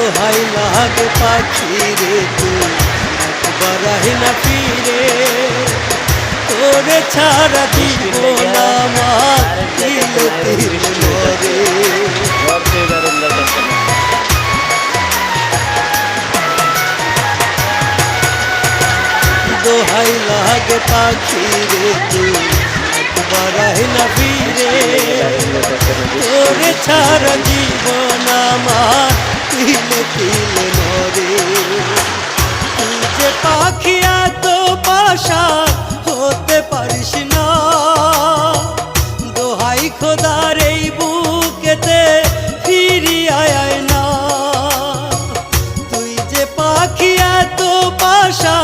দোহাই লাগে পাখি রে তুই একবার আহি না ফিরে, তোরে ছাড়া জীবন আমার তিলে তিলে মরে। দোহাই লাগে পাখি রে তুই একবার আহি না ফিরে, তোরে ছাড়া জীবন আমার তিলে তিলে মরে। তুই যে পাখি এত পাশা হতে পারিস না, দোহাই খোদার এই বুকেতে ফিরি আয় না। তুই যে পাখি এত পাশা